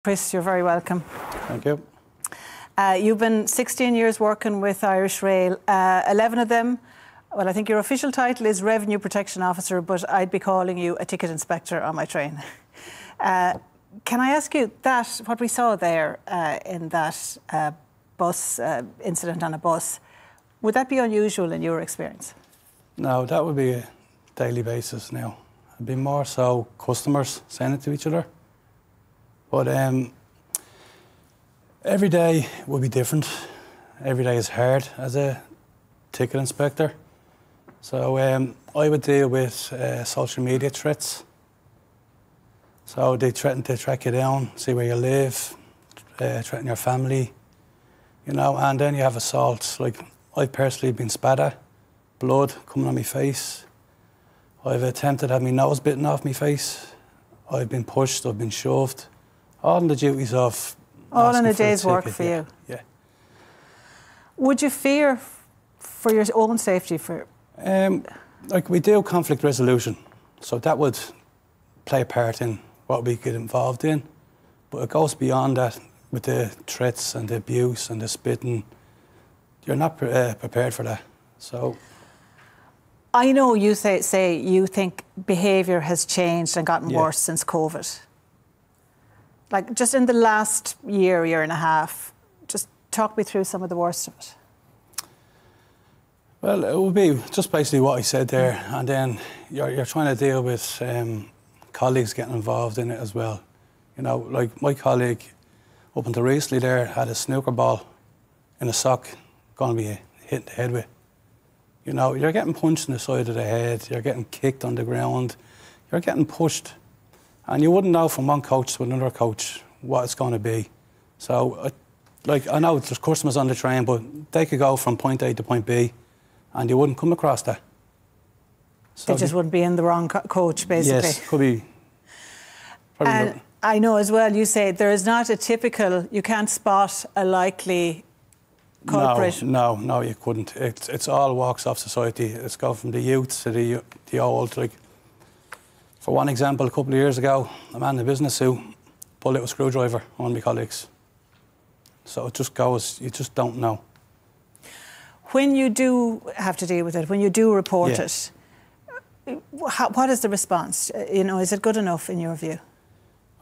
Chris, you're very welcome. Thank you. You've been 16 years working with Irish Rail, 11 of them. Well, I think your official title is Revenue Protection Officer, but I'd be calling you a ticket inspector on my train. Can I ask you that, what we saw there in that bus incident on a bus, would that be unusual in your experience? No, that would be a daily basis now. It'd be more so customers saying it to each other. But every day will be different. Every day is hard as a ticket inspector. So I would deal with social media threats. So they threaten to track you down, see where you live, threaten your family, you know, and then you have assaults. Like, I've personally been spat at, blood coming on my face. I've attempted to have my nose bitten off my face. I've been pushed, I've been shoved. All in the duties of... All in a day's work for you? Yeah. Would you fear for your own safety? Like, we do conflict resolution, so that would play a part in what we get involved in. But it goes beyond that with the threats and the abuse and the spitting. You're not prepared for that, so... I know you say you think behaviour has changed and gotten worse since COVID. Like, just in the last year and a half, just talk me through some of the worst of it. Well, it would be just basically what I said there, and then you're trying to deal with colleagues getting involved in it as well. You know, like my colleague up until recently there had a snooker ball in a sock going to be hit in the head with. You know, you're getting punched in the side of the head, you're getting kicked on the ground, you're getting pushed. And you wouldn't know from one coach to another coach what it's going to be. So, I know there's customers on the train, but they could go from point A to point B and you wouldn't come across that. So they just wouldn't be in the wrong coach, basically. Yes, could be. And I know as well, you say there is not a typical, you can't spot a likely culprit. No, you couldn't. It's all walks of society. It's gone from the youth to the old. Like, for one example, a couple of years ago, a man in a business suit pulled out a screwdriver on one of my colleagues. So it just goes, you just don't know. When you do have to deal with it, when you do report it, what is the response? You know, is it good enough in your view?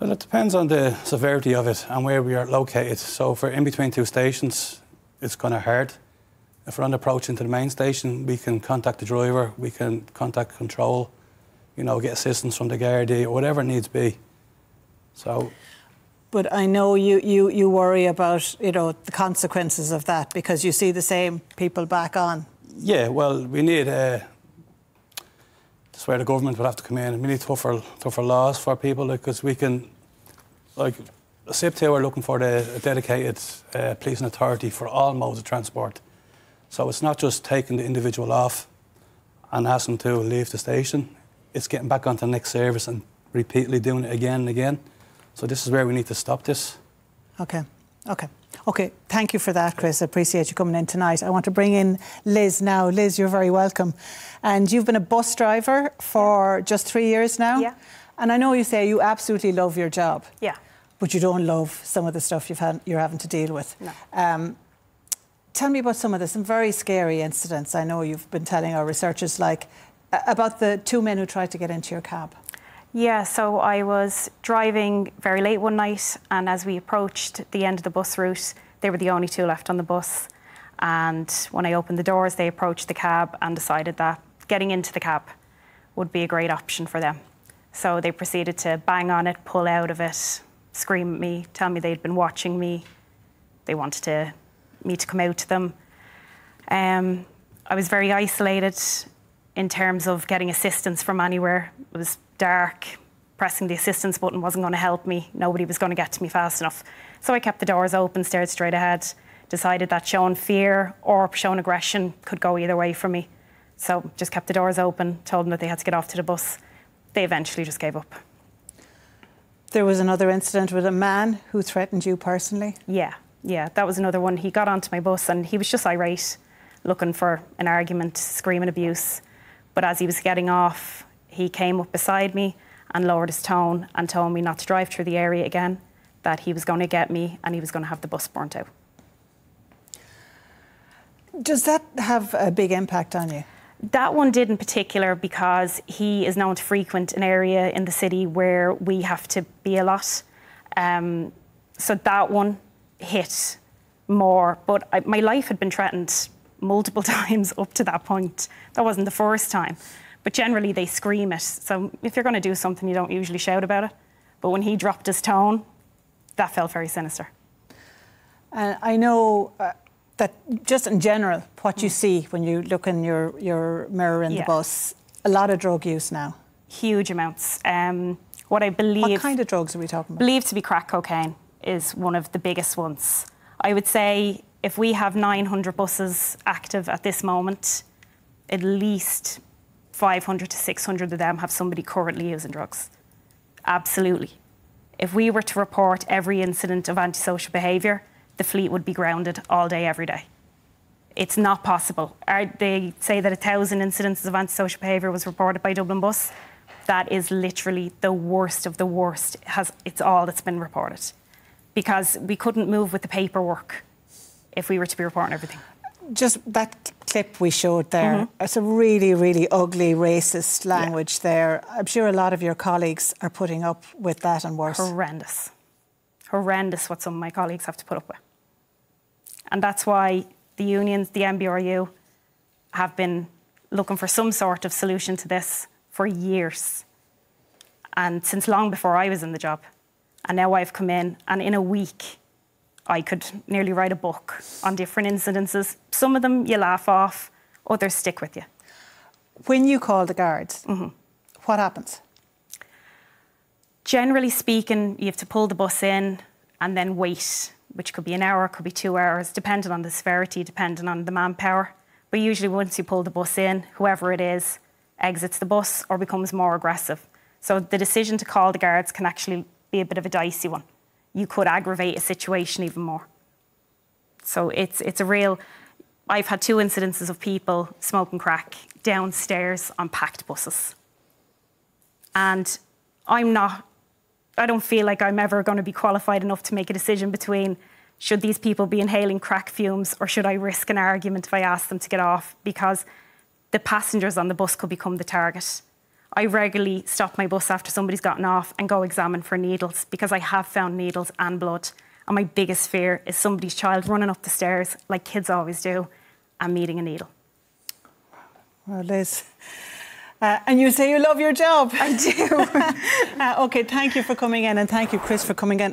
Well, it depends on the severity of it and where we are located. So if we're in between two stations, it's kind of hard. If we're on the approach into the main station, we can contact the driver, we can contact control, you know, get assistance from the Gardaí or whatever it needs be. So. But I know you worry about, you know, the consequences of that because you see the same people back on. Yeah, well, we need, that's where the government would have to come in, and we need tougher laws for people, because we can, like, SIP2 are looking for a dedicated policing authority for all modes of transport. So it's not just taking the individual off and asking them to leave the station. It's getting back onto the next service and repeatedly doing it again and again. So this is where we need to stop this. OK. Thank you for that, Chris. I appreciate you coming in tonight. I want to bring in Liz now. Liz, you're very welcome. And you've been a bus driver for just 3 years now. Yeah. And I know you say you absolutely love your job. Yeah. But you don't love some of the stuff you're having to deal with. No. Tell me about some very scary incidents. I know you've been telling our researchers, like, about the two men who tried to get into your cab. Yeah, so I was driving very late one night, and as we approached the end of the bus route, they were the only two left on the bus. And when I opened the doors, they approached the cab and decided that getting into the cab would be a great option for them. So they proceeded to bang on it, pull out of it, scream at me, tell me they'd been watching me. They wanted me to come out to them. I was very isolated in terms of getting assistance from anywhere. It was dark. Pressing the assistance button wasn't going to help me. Nobody was going to get to me fast enough. So I kept the doors open, stared straight ahead, decided that showing fear or showing aggression could go either way for me. So just kept the doors open, told them that they had to get off to the bus. They eventually just gave up. There was another incident with a man who threatened you personally? Yeah, that was another one. He got onto my bus and he was just irate, looking for an argument, screaming abuse. But as he was getting off, he came up beside me and lowered his tone and told me not to drive through the area again that he was going to get me and he was going to have the bus burnt out. Does that have a big impact on you? That one did in particular because he is known to frequent an area in the city where we have to be a lot. So that one hit more. But my life had been threatened multiple times up to that point. That wasn't the first time. But generally they scream it. So if you're going to do something, you don't usually shout about it. But when he dropped his tone, that felt very sinister. I know that just in general, what you see when you look in your mirror in the bus, a lot of drug use now. Huge amounts. What I believe... What kind of drugs are we talking about? Believed to be crack cocaine is one of the biggest ones. I would say if we have 900 buses active at this moment, at least 500 to 600 of them have somebody currently using drugs. Absolutely. If we were to report every incident of antisocial behaviour, the fleet would be grounded all day, every day. It's not possible. They say that 1,000 incidents of antisocial behaviour was reported by Dublin Bus. That is literally the worst of the worst. It's all that's been reported. Because we couldn't move with the paperwork if we were to be reporting everything. Just that clip we showed there, it's a really, really ugly, racist language there. I'm sure a lot of your colleagues are putting up with that and worse. Horrendous. Horrendous what some of my colleagues have to put up with. And that's why the unions, the MBRU, have been looking for some sort of solution to this for years. And since long before I was in the job. And now I've come in, and in a week, I could nearly write a book on different incidences. Some of them you laugh off, others stick with you. When you call the guards, what happens? Generally speaking, you have to pull the bus in and then wait, which could be an hour, could be 2 hours, depending on the severity, depending on the manpower. But usually once you pull the bus in, whoever it is exits the bus or becomes more aggressive. So the decision to call the guards can actually be a bit of a dicey one. You could aggravate a situation even more. So it's a real... I've had 2 incidences of people smoking crack downstairs on packed buses. And I don't feel like I'm ever going to be qualified enough to make a decision between should these people be inhaling crack fumes or should I risk an argument if I ask them to get off, because the passengers on the bus could become the target. I regularly stop my bus after somebody's gotten off and go examine for needles, because I have found needles and blood. And my biggest fear is somebody's child running up the stairs, like kids always do, and meeting a needle. Well, Liz, and you say you love your job. I do. OK, thank you for coming in, and thank you, Chris, for coming in.